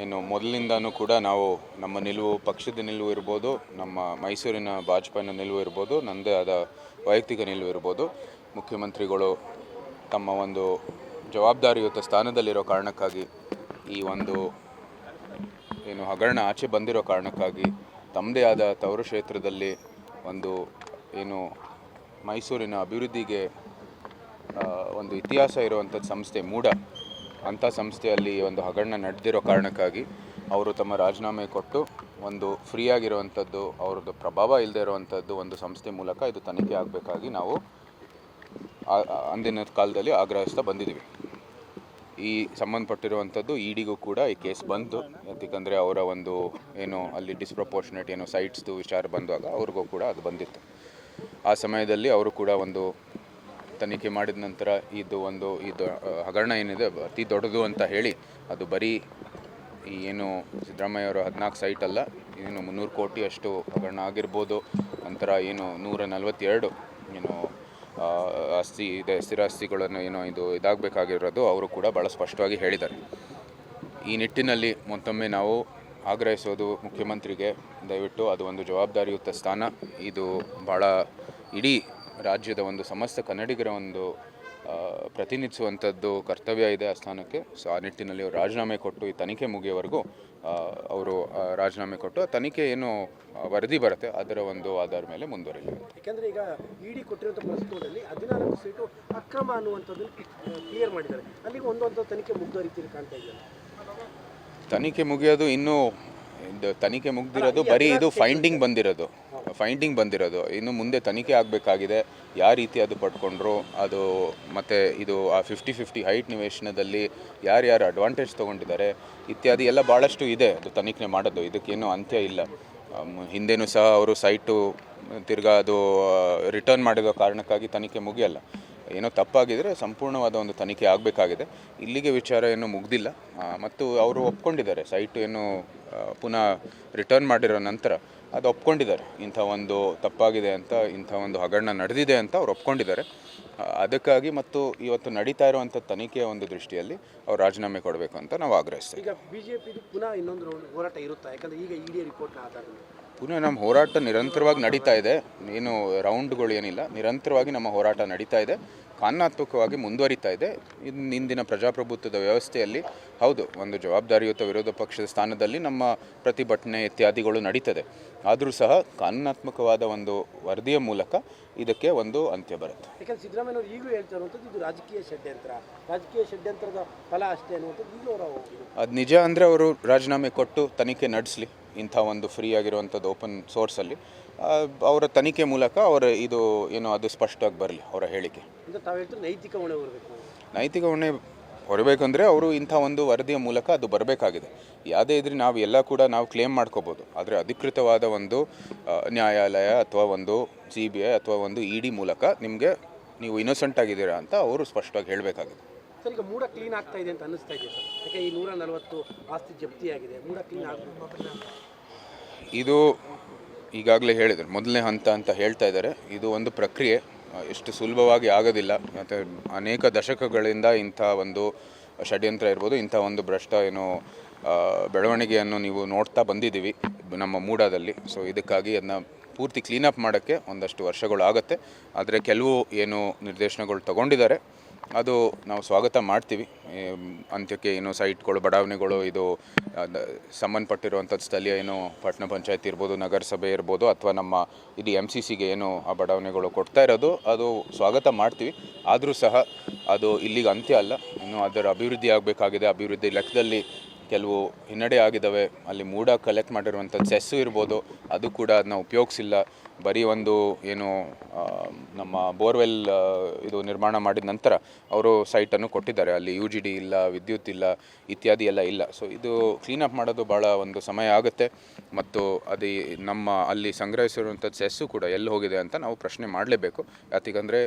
ಏನು ಮೊದಲಿನಿಂದನೂ ಕೂಡ ನಾವು ನಮ್ಮ ನಿಲುವು, ಪಕ್ಷದ ನಿಲುವು ಇರ್ಬೋದು, ನಮ್ಮ ಮೈಸೂರಿನ ಭಾಜಪನ ನಿಲುವು ಇರ್ಬೋದು, ನನ್ನದೇ ಆದ ವೈಯಕ್ತಿಕ ನಿಲುವು ಇರ್ಬೋದು, ಮುಖ್ಯಮಂತ್ರಿಗಳು ತಮ್ಮ ಒಂದು ಜವಾಬ್ದಾರಿಯುತ ಸ್ಥಾನದಲ್ಲಿರೋ ಕಾರಣಕ್ಕಾಗಿ ಈ ಒಂದು ಏನು ಹಗರಣ ಆಚೆ ಬಂದಿರೋ ಕಾರಣಕ್ಕಾಗಿ ತಮ್ಮದೇ ಆದ ತವರು ಕ್ಷೇತ್ರದಲ್ಲಿ ಒಂದು ಏನು ಮೈಸೂರಿನ ಅಭಿವೃದ್ಧಿಗೆ ಒಂದು ಇತಿಹಾಸ ಇರುವಂಥದ್ದು ಸಂಸ್ಥೆ ಮೂಡ, ಅಂಥ ಸಂಸ್ಥೆಯಲ್ಲಿ ಒಂದು ಹಗರಣ ನಡೆದಿರೋ ಕಾರಣಕ್ಕಾಗಿ ಅವರು ತಮ್ಮ ರಾಜೀನಾಮೆ ಕೊಟ್ಟು ಒಂದು ಫ್ರೀ ಆಗಿರುವಂಥದ್ದು, ಅವ್ರದ್ದು ಪ್ರಭಾವ ಇಲ್ಲದೆ ಇರುವಂಥದ್ದು ಒಂದು ಸಂಸ್ಥೆ ಮೂಲಕ ಇದು ತನಿಖೆ ಆಗಬೇಕಾಗಿ ನಾವು ಅಂದಿನ ಕಾಲದಲ್ಲಿ ಆಗ್ರಹಿಸ್ತಾ ಬಂದಿದ್ದೀವಿ. ಈ ಸಂಬಂಧಪಟ್ಟಿರುವಂಥದ್ದು ಇಡಿಗೂ ಕೂಡ ಈ ಕೇಸ್ ಬಂತು. ಯಾಕಂದರೆ ಅವರ ಒಂದು ಏನು ಅಲ್ಲಿ ಡಿಸ್ಪ್ರಪೋರ್ಷನೇಟ್ ಏನು ಸೈಟ್ಸ್ದು ವಿಚಾರ ಬಂದಾಗ ಅವ್ರಿಗೂ ಕೂಡ ಅದು ಬಂದಿತ್ತು. ಆ ಸಮಯದಲ್ಲಿ ಅವರು ಕೂಡ ಒಂದು ತನಿಖೆ ಮಾಡಿದ ನಂತರ ಇದು ಹಗರಣ ಏನಿದೆ ಅತಿ ದೊಡ್ಡದು ಅಂತ ಹೇಳಿ ಅದು ಬರೀ ಈ ಏನು ಸಿದ್ದರಾಮಯ್ಯ ಅವರ 14 ಸೈಟ್ ಅಲ್ಲ, ಏನು 300 ಕೋಟಿ ಅಷ್ಟು ಹಗರಣ ಆಗಿರ್ಬೋದು. ನಂತರ ಏನು 142 ಏನು ಆಸ್ತಿ ಇದೆ, ಸ್ಥಿರಾಸ್ತಿಗಳನ್ನು ಏನೋ ಇದಾಗಬೇಕಾಗಿರೋದು ಅವರು ಕೂಡ ಭಾಳ ಸ್ಪಷ್ಟವಾಗಿ ಹೇಳಿದ್ದಾರೆ. ಈ ನಿಟ್ಟಿನಲ್ಲಿ ಮತ್ತೊಮ್ಮೆ ನಾವು ಆಗ್ರಹಿಸೋದು ಮುಖ್ಯಮಂತ್ರಿಗೆ, ದಯವಿಟ್ಟು ಅದು ಒಂದು ಜವಾಬ್ದಾರಿಯುತ ಸ್ಥಾನ, ಇದು ಭಾಳ ಇಡೀ ರಾಜ್ಯದ ಒಂದು ಸಮಸ್ತ ಕನ್ನಡಿಗರ ಒಂದು ಪ್ರತಿನಿಧಿಸುವಂಥದ್ದು ಕರ್ತವ್ಯ ಇದೆ ಆ ಸ್ಥಾನಕ್ಕೆ. ಸೊ ಆ ನಿಟ್ಟಿನಲ್ಲಿ ಅವರು ರಾಜೀನಾಮೆ ಕೊಟ್ಟು ಈ ತನಿಖೆ ಮುಗಿಯೋವರೆಗೂ ಅವರು ರಾಜೀನಾಮೆ ಕೊಟ್ಟು ಆ ತನಿಖೆ ಏನು ವರದಿ ಬರುತ್ತೆ ಅದರ ಒಂದು ಆಧಾರ ಮೇಲೆ ಮುಂದುವರಿಲಿ. ಯಾಕೆಂದರೆ ಈಗ ಇಡಿ ಕೊಟ್ಟಿರುವಂಥ ಪ್ರಸ್ತುತದಲ್ಲಿ 14 ಸೀಟು ಅಕ್ರಮ ಅನ್ನುವಂಥದ್ದು ಕ್ಲಿಯರ್ ಮಾಡಿದ್ದಾರೆ. ಅಲ್ಲಿಗೆ ಒಂದೊಂದು ತನಿಖೆ ಮುಗಿದೋ ರೀತಿಯಲ್ಲಿ ಕಾಣ್ತಾ ಇದೆಯಲ್ಲ. ತನಿಖೆ ಮುಗಿಯೋದು ಇನ್ನೂ ತನಿಖೆ ಮುಗ್ದಿರೋದು ಬರೀ ಇದು ಫೈಂಡಿಂಗ್ ಬಂದಿರೋದು ಇನ್ನು ಮುಂದೆ ತನಿಖೆ ಆಗಬೇಕಾಗಿದೆ. ಯಾವ ರೀತಿ ಅದು ಪಡ್ಕೊಂಡ್ರು ಅದು, ಮತ್ತು ಇದು ಆ 50-50 ಹೈಟ್ ನಿವೇಶನದಲ್ಲಿ ಯಾರ್ಯಾರು ಅಡ್ವಾಂಟೇಜ್ ತೊಗೊಂಡಿದ್ದಾರೆ ಇತ್ಯಾದಿ ಎಲ್ಲ ಭಾಳಷ್ಟು ಇದೆ ಅದು ತನಿಖೆ ಮಾಡೋದು. ಇದಕ್ಕೇನು ಅಂತ್ಯ ಇಲ್ಲ. ಹಿಂದೆನೂ ಸಹ ಅವರು ಸೈಟು ತಿರ್ಗಾ ಅದು ರಿಟರ್ನ್ ಮಾಡಿರೋ ಕಾರಣಕ್ಕಾಗಿ ತನಿಖೆ ಮುಗಿಯಲ್ಲ. ಏನೋ ತಪ್ಪಾಗಿದ್ದರೆ ಸಂಪೂರ್ಣವಾದ ಒಂದು ತನಿಖೆ ಆಗಬೇಕಾಗಿದೆ. ಇಲ್ಲಿಗೆ ವಿಚಾರ ಏನೂ ಮುಗ್ದಿಲ್ಲ ಮತ್ತು ಅವರು ಒಪ್ಕೊಂಡಿದ್ದಾರೆ. ಸೈಟು ಏನು ಪುನಃ ರಿಟರ್ನ್ ಮಾಡಿರೋ ನಂತರ ಅದು ಒಪ್ಕೊಂಡಿದ್ದಾರೆ, ಇಂಥ ಒಂದು ತಪ್ಪಾಗಿದೆ ಅಂತ, ಇಂಥ ಒಂದು ಹಗರಣ ನಡೆದಿದೆ ಅಂತ ಅವ್ರು ಒಪ್ಕೊಂಡಿದ್ದಾರೆ. ಅದಕ್ಕಾಗಿ ಮತ್ತು ಇವತ್ತು ನಡೀತಾ ಇರುವಂಥ ತನಿಖೆಯ ಒಂದು ದೃಷ್ಟಿಯಲ್ಲಿ ಅವ್ರು ರಾಜೀನಾಮೆ ಕೊಡಬೇಕು ಅಂತ ನಾವು ಆಗ್ರಹಿಸ್ತೀವಿ. ಈಗ ಬಿಜೆಪಿ ಪುನಃ ಇನ್ನೊಂದು ಹೋರಾಟ ಇರುತ್ತಾ? ಯಾಕಂದರೆ ಈಗ ಇಡಿ ರಿಪೋರ್ಟ್ನ ಆಧಾರದ ಪುನಃ ನಮ್ಮ ಹೋರಾಟ ನಿರಂತರವಾಗಿ ನಡೀತಾ ಇದೆ. ಏನು ರೌಂಡ್ಗಳು ಏನಿಲ್ಲ, ನಿರಂತರವಾಗಿ ನಮ್ಮ ಹೋರಾಟ ನಡೀತಾ ಇದೆ, ಕಾನೂನಾತ್ಮಕವಾಗಿ ಮುಂದುವರಿತಾ ಇದೆ. ಇಂದಿನ ಪ್ರಜಾಪ್ರಭುತ್ವದ ವ್ಯವಸ್ಥೆಯಲ್ಲಿ ಹೌದು, ಒಂದು ಜವಾಬ್ದಾರಿಯುತ ವಿರೋಧ ಪಕ್ಷದ ಸ್ಥಾನದಲ್ಲಿ ನಮ್ಮ ಪ್ರತಿಭಟನೆ ಇತ್ಯಾದಿಗಳು ನಡೀತದೆ. ಆದರೂ ಸಹ ಕಾನೂನಾತ್ಮಕವಾದ ಒಂದು ವರದಿಯ ಮೂಲಕ ಇದಕ್ಕೆ ಒಂದು ಅಂತ್ಯ ಬರುತ್ತೆ. ಯಾಕಂದರೆ ಸಿದ್ದರಾಮಯ್ಯನವರು ಈಗಲೂ ಹೇಳ್ತಾ ಇರುವಂಥದ್ದು ಇದು ರಾಜಕೀಯ ಷಡ್ಯಂತ್ರದ ಫಲ ಅಷ್ಟೇ ಅನ್ನುವಂಥದ್ದು ಈಗಲೂ ಅವರು ಅದು ನಿಜ ಅಂದರೆ ಅವರು ರಾಜೀನಾಮೆ ಕೊಟ್ಟು ತನಿಖೆ ನಡೆಸಲಿ. ಇಂಥ ಒಂದು ಫ್ರೀ ಆಗಿರುವಂಥದ್ದು ಓಪನ್ ಸೋರ್ಸಲ್ಲಿ ಅವರ ತನಿಖೆ ಮೂಲಕ ಅವರ ಇದು ಏನು ಅದು ಸ್ಪಷ್ಟವಾಗಿ ಬರಲಿ ಅವರ ಹೇಳಿಕೆ. ನೈತಿಕ ಹೊಣೆ ಹೊರಬೇಕಂದ್ರೆ ಅವರು ಇಂಥ ಒಂದು ವರದಿಯ ಮೂಲಕ ಅದು ಬರಬೇಕಾಗಿದೆ. ಯಾವುದೇ ಇದ್ರೆ ನಾವು ಕ್ಲೇಮ್ ಮಾಡ್ಕೋಬೋದು, ಆದರೆ ಅಧಿಕೃತವಾದ ಒಂದು ನ್ಯಾಯಾಲಯ ಅಥವಾ ಒಂದು CBI ಅಥವಾ ಒಂದು ED ಮೂಲಕ ನೀವು ಇನ್ನೋಸೆಂಟ್ ಆಗಿದ್ದೀರಾ ಅಂತ ಅವರು ಸ್ಪಷ್ಟವಾಗಿ ಹೇಳಬೇಕಾಗಿದೆ. ಸರ್, ಈಗ ಮೂಡ ಕ್ಲೀನ್ ಆಗ್ತಾ ಇದೆ ಅಂತ ಅನ್ನಿಸ್ತಾ ಇದೆ ಸರ್. ಯಾಕೆ ಈ 140 ಆಸ್ತಿ ಜಪ್ತಿಯಾಗಿದೆ, ಮೂಡ ಕ್ಲೀನ್ ಆಗಬೇಕು. ಇದು ಈಗಾಗಲೇ ಹೇಳಿದರು, ಮೊದಲನೇ ಹಂತ ಅಂತ ಹೇಳ್ತಾ ಇದ್ದಾರೆ. ಇದು ಒಂದು ಪ್ರಕ್ರಿಯೆ, ಎಷ್ಟು ಸುಲಭವಾಗಿ ಆಗೋದಿಲ್ಲ. ಮತ್ತು ಅನೇಕ ದಶಕಗಳಿಂದ ಇಂಥ ಒಂದು ಷಡ್ಯಂತ್ರ ಇರ್ಬೋದು, ಇಂಥ ಒಂದು ಭ್ರಷ್ಟ ಬೆಳವಣಿಗೆಯನ್ನು ನೀವು ನೋಡ್ತಾ ಬಂದಿದ್ದೀವಿ ನಮ್ಮ ಮೂಡಾದಲ್ಲಿ. ಸೊ ಇದಕ್ಕಾಗಿ ಅದನ್ನ ಪೂರ್ತಿ ಕ್ಲೀನಪ್ ಮಾಡೋಕ್ಕೆ ಒಂದಷ್ಟು ವರ್ಷಗಳು ಆಗುತ್ತೆ. ಆದರೆ ಕೆಲವು ನಿರ್ದೇಶನಗಳು ತಗೊಂಡಿದ್ದಾರೆ, ಅದು ನಾವು ಸ್ವಾಗತ ಮಾಡ್ತೀವಿ. ಅಂತ್ಯಕ್ಕೆ ಸೈಟ್ಗಳು, ಬಡಾವಣೆಗಳು, ಇದು ಸಂಬಂಧಪಟ್ಟಿರುವಂಥದ್ದು ಸ್ಥಳೀಯ ಪಟ್ಟಣ ಪಂಚಾಯತ್ ಇರ್ಬೋದು, ನಗರಸಭೆ ಇರ್ಬೋದು, ಅಥವಾ ನಮ್ಮ ಇಡೀ MCCಗೆ ಆ ಬಡಾವಣೆಗಳು ಕೊಡ್ತಾ ಇರೋದು, ಅದು ಸ್ವಾಗತ ಮಾಡ್ತೀವಿ. ಆದರೂ ಸಹ ಅದು ಇಲ್ಲಿಗೆ ಅಂತ್ಯ ಅಲ್ಲ, ಇನ್ನು ಅದರ ಅಭಿವೃದ್ಧಿ ಆಗಬೇಕಾಗಿದೆ. ಅಭಿವೃದ್ಧಿ ಲೆಕ್ಕದಲ್ಲಿ ಕೆಲವು ಹಿನ್ನಡೆ ಆಗಿದ್ದಾವೆ. ಅಲ್ಲಿ ಮೂಡ ಕಲೆಕ್ಟ್ ಮಾಡಿರುವಂಥದ್ದು ಸೆಸ್ಸು ಇರ್ಬೋದು, ಅದು ಕೂಡ ಅದನ್ನ ಉಪಯೋಗಿಸಿಲ್ಲ. ಬರೀ ಒಂದು ನಮ್ಮ ಬೋರ್ವೆಲ್ ಇದು ನಿರ್ಮಾಣ ಮಾಡಿದ ನಂತರ ಅವರು ಸೈಟನ್ನು ಕೊಟ್ಟಿದ್ದಾರೆ. ಅಲ್ಲಿ UGD ಇಲ್ಲ, ವಿದ್ಯುತ್ ಇಲ್ಲ, ಇತ್ಯಾದಿ ಎಲ್ಲ ಇಲ್ಲ. ಸೊ ಇದು ಕ್ಲೀನಪ್ ಮಾಡೋದು ಭಾಳ ಒಂದು ಸಮಯ ಆಗುತ್ತೆ. ಮತ್ತು ಅದು ನಮ್ಮ ಅಲ್ಲಿ ಸಂಗ್ರಹಿಸಿರುವಂಥದ್ದು ಸೆಸ್ಸು ಕೂಡ ಎಲ್ಲಿ ಹೋಗಿದೆ ಅಂತ ನಾವು ಪ್ರಶ್ನೆ ಮಾಡಲೇಬೇಕು. ಯಾಕಂದರೆ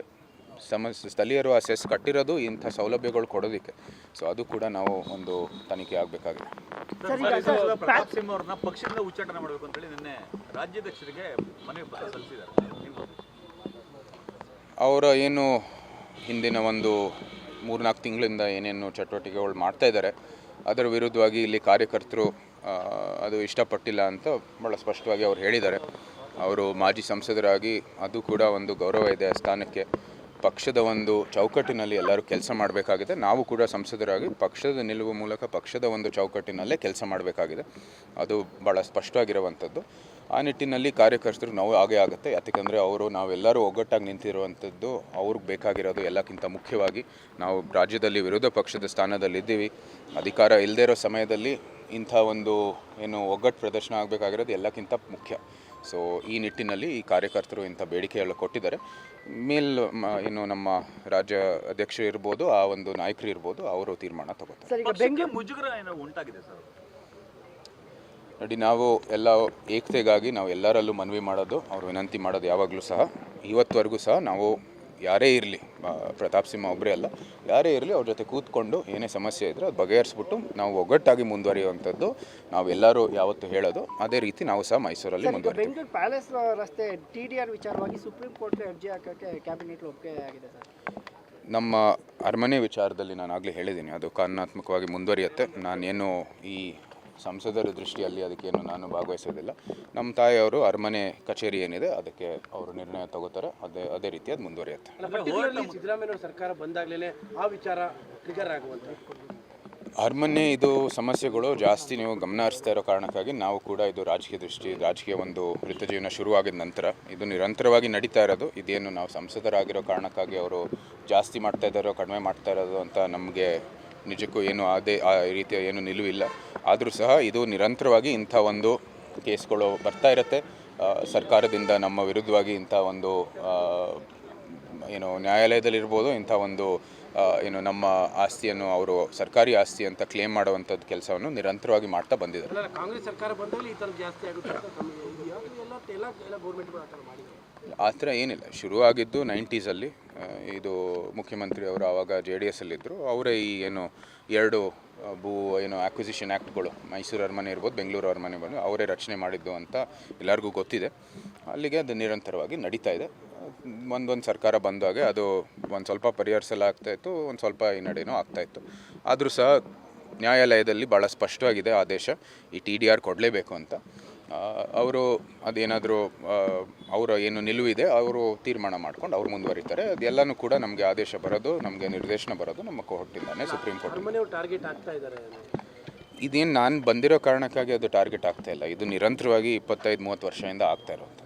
ಸ್ಥಳೀಯರು ಆ ಸೆಸ್ ಕಟ್ಟಿರೋದು ಇಂಥ ಸೌಲಭ್ಯಗಳು ಕೊಡೋದಕ್ಕೆ. ಸೊ ಅದು ಕೂಡ ನಾವು ಒಂದು ತನಿಖೆ ಆಗಬೇಕಾಗಿದೆ. ಪ್ರತಾಪ್ ಸಿಂಹ ಅವ್ರನ್ನ ಪಕ್ಷದಿಂದ ಉಚ್ಚಾಟನೆ ಮಾಡಬೇಕು ಅಂತೇಳಿ ನಿನ್ನೆ ರಾಜ್ಯಾಧ್ಯಕ್ಷರಿಗೆ ಮನವಿ ಸಲ್ಲಿಸಿದ್ದಾರೆ. ಅವರ ಹಿಂದಿನ ಒಂದು 3-4 ತಿಂಗಳಿಂದ ಏನೇನು ಚಟುವಟಿಕೆಗಳು ಮಾಡ್ತಾ ಇದ್ದಾರೆ ಅದರ ವಿರುದ್ಧವಾಗಿ ಇಲ್ಲಿ ಕಾರ್ಯಕರ್ತರು ಅದು ಇಷ್ಟಪಟ್ಟಿಲ್ಲ ಅಂತ ಭಾಳ ಸ್ಪಷ್ಟವಾಗಿ ಅವ್ರು ಹೇಳಿದ್ದಾರೆ. ಅವರು ಮಾಜಿ ಸಂಸದರಾಗಿ ಅದು ಕೂಡ ಒಂದು ಗೌರವ ಇದೆ ಆ ಸ್ಥಾನಕ್ಕೆ. ಪಕ್ಷದ ಒಂದು ಚೌಕಟ್ಟಿನಲ್ಲಿ ಎಲ್ಲರೂ ಕೆಲಸ ಮಾಡಬೇಕಾಗಿದೆ. ನಾವು ಕೂಡ ಸಂಸದರಾಗಿ ಪಕ್ಷದ ನಿಲುವು ಮೂಲಕ ಪಕ್ಷದ ಒಂದು ಚೌಕಟ್ಟಿನಲ್ಲೇ ಕೆಲಸ ಮಾಡಬೇಕಾಗಿದೆ. ಅದು ಭಾಳ ಸ್ಪಷ್ಟವಾಗಿರುವಂಥದ್ದು. ಆ ನಿಟ್ಟಿನಲ್ಲಿ ಕಾರ್ಯಕರ್ತರು ನಾವು ಹಾಗೇ ಆಗುತ್ತೆ. ಯಾಕೆಂದರೆ ನಾವೆಲ್ಲರೂ ಒಗ್ಗಟ್ಟಾಗಿ ನಿಂತಿರುವಂಥದ್ದು ಅವ್ರಿಗೆ ಬೇಕಾಗಿರೋದು ಎಲ್ಲಕ್ಕಿಂತ ಮುಖ್ಯವಾಗಿ. ನಾವು ರಾಜ್ಯದಲ್ಲಿ ವಿರೋಧ ಪಕ್ಷದ ಸ್ಥಾನದಲ್ಲಿದ್ದೀವಿ. ಅಧಿಕಾರ ಇಲ್ಲದೇ ಇರೋ ಸಮಯದಲ್ಲಿ ಇಂಥ ಒಂದು ಒಗ್ಗಟ್ಟು ಪ್ರದರ್ಶನ ಆಗಬೇಕಾಗಿರೋದು ಎಲ್ಲಕ್ಕಿಂತ ಮುಖ್ಯ. ಸೊ ಈ ನಿಟ್ಟಿನಲ್ಲಿ ಈ ಕಾರ್ಯಕರ್ತರು ಇಂಥ ಬೇಡಿಕೆಗಳು ಕೊಟ್ಟಿದ್ದಾರೆ. ನಮ್ಮ ರಾಜ್ಯ ಅಧ್ಯಕ್ಷರು ಇರ್ಬೋದು, ಆ ಒಂದು ನಾಯಕರು ಇರ್ಬೋದು, ಅವರು ತೀರ್ಮಾನ ತಗೋತಾರೆ. ಸರ್, ಈಗ ಪಕ್ಷಕ್ಕೆ ಮುಜುಗರ ಏನೋ ಉಂಟಾಗಿದೆ ಸರ್. ನೋಡಿ, ನಾವು ಎಲ್ಲ ಏಕತೆಗಾಗಿ ನಾವು ಎಲ್ಲರಲ್ಲೂ ಮನವಿ ಮಾಡೋದು, ಅವ್ರು ವಿನಂತಿ ಮಾಡೋದು ಯಾವಾಗಲೂ ಸಹ, ಇವತ್ತುವರೆಗೂ ಸಹ ನಾವು ಯಾರೇ ಇರಲಿ, ಪ್ರತಾಪ್ ಸಿಂಹ ಒಬ್ಬರೇ ಅಲ್ಲ, ಯಾರೇ ಇರಲಿ ಅವ್ರ ಜೊತೆ ಕೂತ್ಕೊಂಡು ಏನೇ ಸಮಸ್ಯೆ ಇದ್ದರೆ ಅದು ಬಗೆಹರಿಸ್ಬಿಟ್ಟು ನಾವು ಒಗ್ಗಟ್ಟಾಗಿ ಮುಂದುವರಿಯುವಂಥದ್ದು ನಾವೆಲ್ಲರೂ ಯಾವತ್ತೂ ಹೇಳೋದು. ಅದೇ ರೀತಿ ನಾವು ಸಹ ಮೈಸೂರಲ್ಲಿ ಮುಂದುವರಿತೀವಿ. ಬೆಂಗಳೂರು ಪ್ಯಾಲೇಸ್ ರಸ್ತೆ TDR ವಿಚಾರವಾಗಿ ಸುಪ್ರೀಂ ಕೋರ್ಟ್ಗೆ ಅರ್ಜಿ ಹಾಕೋಕ್ಕೆ ಕ್ಯಾಬಿನೆಟ್ ಒಪ್ಪಿಗೆ ಆಗಿದೆ ಸರ್. ನಮ್ಮ ಅರಮನೆ ವಿಚಾರದಲ್ಲಿ ನಾನು ಆಗಲೇ ಹೇಳಿದ್ದೀನಿ, ಅದು ಕಾನೂನಾತ್ಮಕವಾಗಿ ಮುಂದುವರಿಯುತ್ತೆ. ನಾನೇನು ಈ ಸಂಸದರ ದೃಷ್ಟಿಯಲ್ಲಿ ಅದಕ್ಕೇನು ನಾನು ಭಾಗವಹಿಸೋದಿಲ್ಲ. ನಮ್ಮ ತಾಯಿಯವರು ಅರಮನೆ ಕಚೇರಿ ಏನಿದೆ ಅದಕ್ಕೆ ಅವರು ನಿರ್ಣಯ ತಗೋತಾರೆ. ಅದೇ ರೀತಿ ಅದು ಮುಂದುವರಿಯುತ್ತೆ. ಸಿದ್ದರಾಮಯ್ಯ ಸರ್ಕಾರ ಬಂದಾಗಲೇ ಆ ವಿಚಾರ ಟ್ರಿಗರ್ ಆಗುವಂಥ ಅರಮನೆ ಇದು ಸಮಸ್ಯೆಗಳು ಜಾಸ್ತಿ ನೀವು ಗಮನ ಹರಿಸ್ತಾ ಇರೋ ಕಾರಣಕ್ಕಾಗಿ ನಾವು ಕೂಡ ಇದು ರಾಜಕೀಯ ಒಂದು ವೃತ್ತಜೀವನ ಶುರುವಾಗಿದ ನಂತರ ಇದು ನಿರಂತರವಾಗಿ ನಡೀತಾ ಇರೋದು. ಇದೇನು ನಾವು ಸಂಸದರಾಗಿರೋ ಕಾರಣಕ್ಕಾಗಿ ಅವರು ಜಾಸ್ತಿ ಮಾಡ್ತಾ ಇದ್ದಾರೋ ಕಡಿಮೆ ಮಾಡ್ತಾ ಇರೋದು ಅಂತ ನಮಗೆ ನಿಜಕ್ಕೂ ಆ ರೀತಿಯ ಏನು ನಿಲುವಿಲ್ಲ. ಆದರೂ ಸಹ ಇದು ನಿರಂತರವಾಗಿ ಇಂಥ ಒಂದು ಕೇಸ್ಗಳು ಬರ್ತಾ ಇರುತ್ತೆ. ಸರ್ಕಾರದಿಂದ ನಮ್ಮ ವಿರುದ್ಧವಾಗಿ ಇಂಥ ಒಂದು ನ್ಯಾಯಾಲಯದಲ್ಲಿರ್ಬೋದು, ಇಂಥ ಒಂದು ನಮ್ಮ ಆಸ್ತಿಯನ್ನು ಅವರು ಸರ್ಕಾರಿ ಆಸ್ತಿ ಅಂತ ಕ್ಲೇಮ್ ಮಾಡುವಂಥದ್ದು ಕೆಲಸವನ್ನು ನಿರಂತರವಾಗಿ ಮಾಡ್ತಾ ಬಂದಿದ್ದಾರೆ. ಕಾಂಗ್ರೆಸ್ ಸರ್ಕಾರ ಬಂದಲ್ಲಿ ಈ ಥರ ಜಾಸ್ತಿ ಆಗುತ್ತೆ. ಆ ಥರ ಏನಿಲ್ಲ. ಶುರುವಾಗಿದ್ದು 90s ಇದು ಮುಖ್ಯಮಂತ್ರಿ ಅವರು ಆವಾಗ JDS ಅಲ್ಲಿದ್ದರು. ಅವರೇ ಈ ಎರಡು ಆಕ್ವಿಸಿಷನ್ ಆ್ಯಕ್ಟ್ಗಳು, ಮೈಸೂರು ಅರಮನೆ ಇರ್ಬೋದು, ಬೆಂಗಳೂರು ಅರಮನೆ ಇರ್ಬೋದು, ಅವರೇ ರಚನೆ ಮಾಡಿದ್ದು ಅಂತ ಎಲ್ಲರಿಗೂ ಗೊತ್ತಿದೆ. ಅಲ್ಲಿಗೆ ಅದು ನಿರಂತರವಾಗಿ ನಡೀತಾ ಇದೆ. ಒಂದೊಂದು ಸರ್ಕಾರ ಬಂದಾಗೆ ಅದು ಒಂದು ಸ್ವಲ್ಪ ಪರಿಹರಿಸಲಾಗ್ತಾಯಿತ್ತು, ಒಂದು ಸ್ವಲ್ಪ ಹಿನ್ನಡೆನೂ ಆಗ್ತಾಯಿತ್ತು. ಆದರೂ ಸಹ ನ್ಯಾಯಾಲಯದಲ್ಲಿ ಭಾಳ ಸ್ಪಷ್ಟವಾಗಿದೆ ಆದೇಶ, ಈ TDR ಕೊಡಲೇಬೇಕು ಅಂತ. ಅವರು ಅದೇನಾದರೂ ಅವರ ನಿಲುವಿದೆ ಅವರು ತೀರ್ಮಾನ ಮಾಡ್ಕೊಂಡು ಅವ್ರು ಮುಂದುವರಿತಾರೆ. ಅದೆಲ್ಲನೂ ಕೂಡ ನಮಗೆ ಆದೇಶ ಬರೋದು, ನಮಗೆ ನಿರ್ದೇಶನ ಬರೋದು ನಮ್ಮ ಕೋರ್ಟಿಂದಾನೆ, ಸುಪ್ರೀಂ ಕೋರ್ಟ್. ಟಾರ್ಗೆಟ್ ಆಗ್ತಾ ಇದ್ದಾರೆ. ಇದೇನು ನಾನು ಬಂದಿರೋ ಕಾರಣಕ್ಕಾಗಿ ಅದು ಟಾರ್ಗೆಟ್ ಆಗ್ತಾ ಇಲ್ಲ. ಇದು ನಿರಂತರವಾಗಿ 25-30 ವರ್ಷದಿಂದ ಆಗ್ತಾ ಇರೋದು.